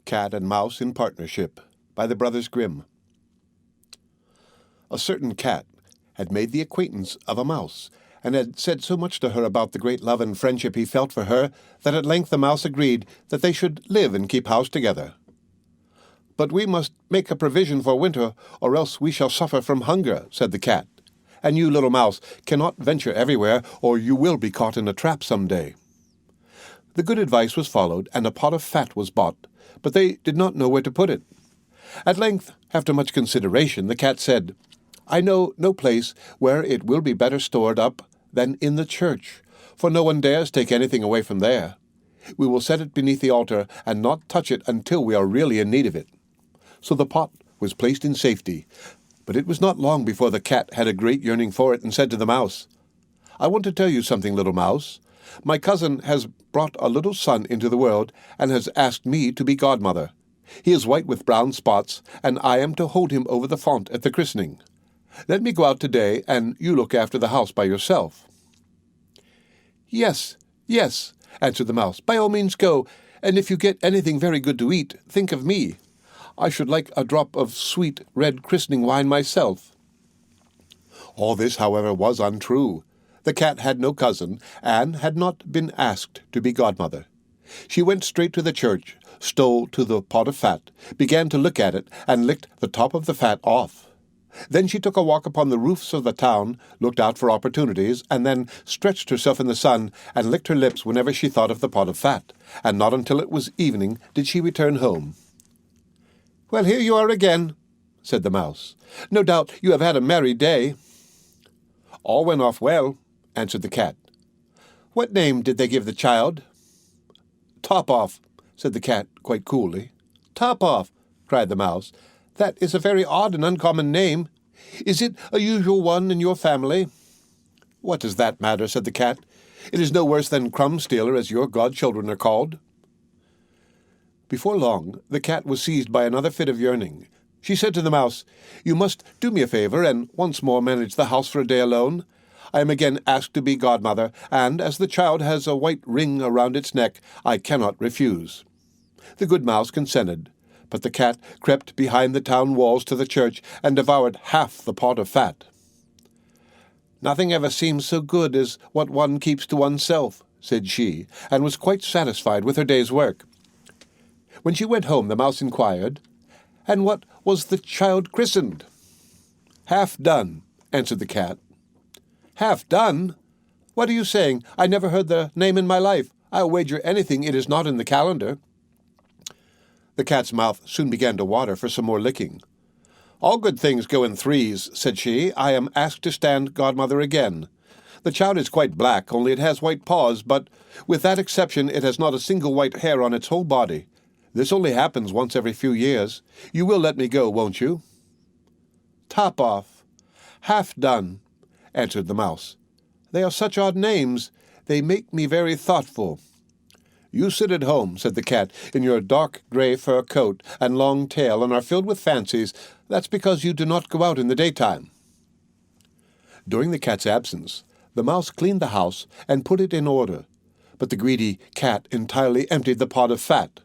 Cat and Mouse in Partnership by the Brothers Grimm. A certain cat had made the acquaintance of a mouse, and had said so much to her about the great love and friendship he felt for her, that at length the mouse agreed that they should live and keep house together. "But we must make a provision for winter, or else we shall suffer from hunger," said the cat. "And you, little mouse, cannot venture everywhere, or you will be caught in a trap some day." The good advice was followed, and a pot of fat was bought, but they did not know where to put it. At length, after much consideration, the cat said, "I know no place where it will be better stored up than in the church, for no one dares take anything away from there. We will set it beneath the altar, and not touch it until we are really in need of it." So the pot was placed in safety, but it was not long before the cat had a great yearning for it, and said to the mouse, "I want to tell you something, little mouse. My cousin has brought a little son into the world, and has asked me to be godmother. He is white with brown spots, and I am to hold him over the font at the christening. Let me go out today, and you look after the house by yourself." "Yes, yes," answered the mouse, "by all means go, and if you get anything very good to eat, think of me. I should like a drop of sweet red christening wine myself." All this, however, was untrue. The cat had no cousin, and had not been asked to be godmother. She went straight to the church, stole to the pot of fat, began to look at it, and licked the top of the fat off. Then she took a walk upon the roofs of the town, looked out for opportunities, and then stretched herself in the sun, and licked her lips whenever she thought of the pot of fat, and not until it was evening did she return home. "Well, here you are again," said the mouse. "No doubt you have had a merry day." "All went off well," answered the cat. "What name did they give the child?" "Top-off," said the cat quite coolly. "Top-off," cried the mouse. "That is a very odd and uncommon name. Is it a usual one in your family?" "What does that matter?" said the cat. "It is no worse than Crumb-stealer, as your godchildren are called." Before long, the cat was seized by another fit of yearning. She said to the mouse, "You must do me a favor, and once more manage the house for a day alone. I am again asked to be godmother, and as the child has a white ring around its neck, I cannot refuse." The good mouse consented, but the cat crept behind the town walls to the church, and devoured half the pot of fat. "Nothing ever seems so good as what one keeps to oneself," said she, and was quite satisfied with her day's work. When she went home, the mouse inquired, "And what was the child christened?" "Half done," answered the cat. "Half done? What are you saying? I never heard the name in my life. I'll wager anything it is not in the calendar." The cat's mouth soon began to water for some more licking. "All good things go in threes," said she. "I am asked to stand godmother again. The child is quite black, only it has white paws, but with that exception it has not a single white hair on its whole body. This only happens once every few years. You will let me go, won't you?" "Top-off, half done," answered the mouse. "They are such odd names. They make me very thoughtful." "You sit at home," said the cat, "in your dark gray fur coat and long tail, and are filled with fancies. That's because you do not go out in the daytime." During the cat's absence, the mouse cleaned the house and put it in order, but the greedy cat entirely emptied the pot of fat.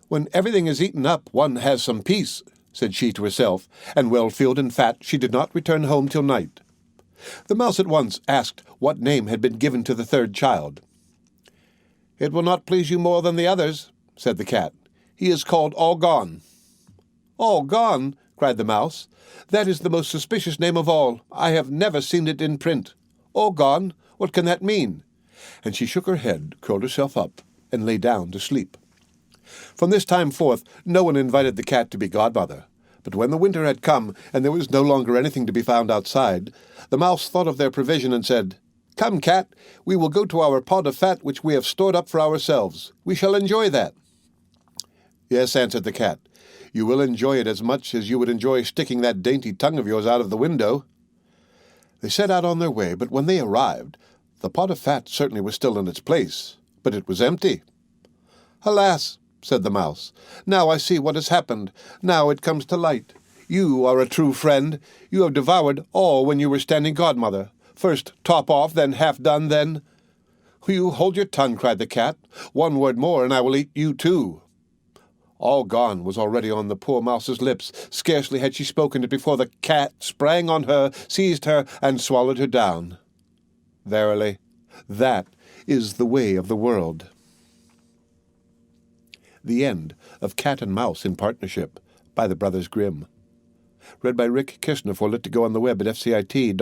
"When everything is eaten up, one has some peace," said she to herself, and well filled and fat, she did not return home till night. The mouse at once asked what name had been given to the third child. "It will not please you more than the others," said the cat. "He is called All Gone." "All Gone?" cried the mouse. "That is the most suspicious name of all. I have never seen it in print. All Gone? What can that mean?" And she shook her head, curled herself up, and lay down to sleep. From this time forth, no one invited the cat to be godmother. But when the winter had come, and there was no longer anything to be found outside, the mouse thought of their provision and said, "Come, cat, we will go to our pot of fat which we have stored up for ourselves. We shall enjoy that." "Yes," answered the cat, "you will enjoy it as much as you would enjoy sticking that dainty tongue of yours out of the window." They set out on their way, but when they arrived, the pot of fat certainly was still in its place, but it was empty. "Alas," said the mouse, "now I see what has happened. Now it comes to light. You are a true friend. You have devoured all when you were standing godmother. First top-off, then half-done, then—" "You hold your tongue," cried the cat. "One word more, and I will eat you too." All gone was already on the poor mouse's lips. Scarcely had she spoken it before the cat sprang on her, seized her, and swallowed her down. Verily, that is the way of the world. The End of Cat and Mouse in Partnership by the Brothers Grimm. Read by Rick Kirshner for Lit2Go on the web at fcit.usf.edu.